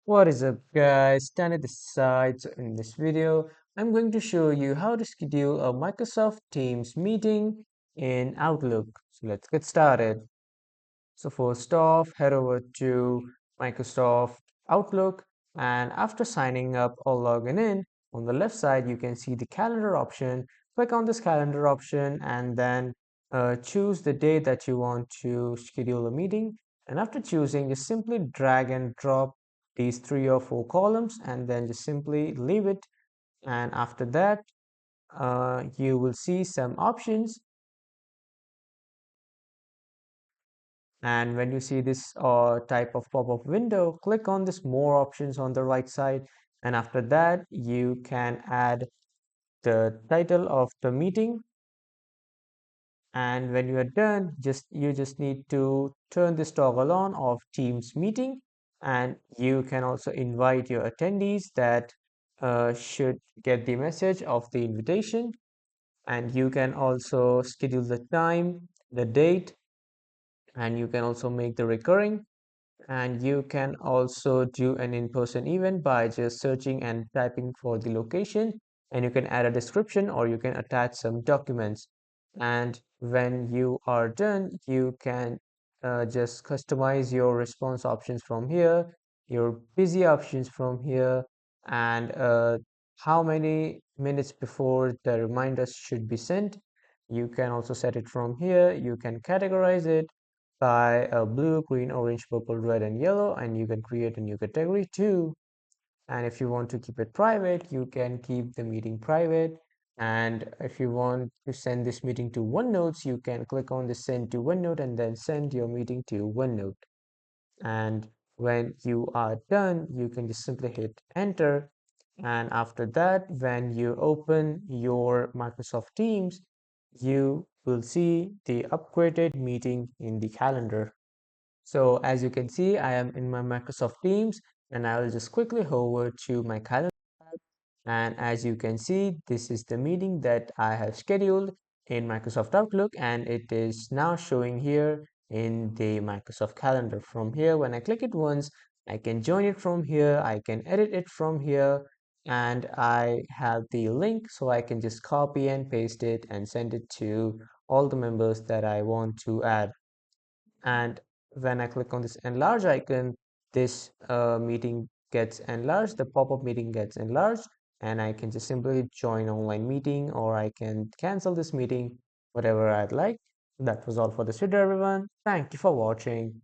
What is up, guys? Stand at the side. So in this video, I'm going to show you how to schedule a Microsoft Teams meeting in Outlook. So let's get started. So first off, head over to Microsoft Outlook, and after signing up or logging in, on the left side you can see the calendar option. Click on this calendar option and then choose the day that you want to schedule a meeting. And after choosing, just simply drag and drop these 3 or 4 columns and then just simply leave it. And after that, you will see some options. And when you see this type of pop-up window, click on this more options on the right side. And after that, you can add the title of the meeting. And when you are done, you just need to turn this toggle on of Teams meeting. And you can also invite your attendees that should get the message of the invitation. And you can also schedule the time, the date, and you can also make the recurring. And you can also do an in-person event by just searching and typing for the location, and you can add a description or you can attach some documents. And when you are done, you can just customize your response options from here, your busy options from here, and how many minutes before the reminders should be sent. You can also set it from here. You can categorize it by blue, green, orange, purple, red, and yellow, and you can create a new category too. And if you want to keep it private, you can keep the meeting private. And if you want to send this meeting to OneNote, you can click on the send to OneNote and then send your meeting to OneNote. And when you are done, you can just simply hit enter. And after that, when you open your Microsoft Teams, you will see the upgraded meeting in the calendar. So as you can see, I am in my Microsoft Teams and I will just quickly hover to my calendar. And as you can see, this is the meeting that I have scheduled in Microsoft Outlook, and it is now showing here in the Microsoft calendar. From here, when I click it once, I can join it from here, I can edit it from here, and I have the link, so I can just copy and paste it and send it to all the members that I want to add. And when I click on this enlarge icon, this meeting gets enlarged, the pop-up meeting gets enlarged, and I can just simply join online meeting, or I can cancel this meeting, whatever I'd like. That was all for this video, everyone. Thank you for watching.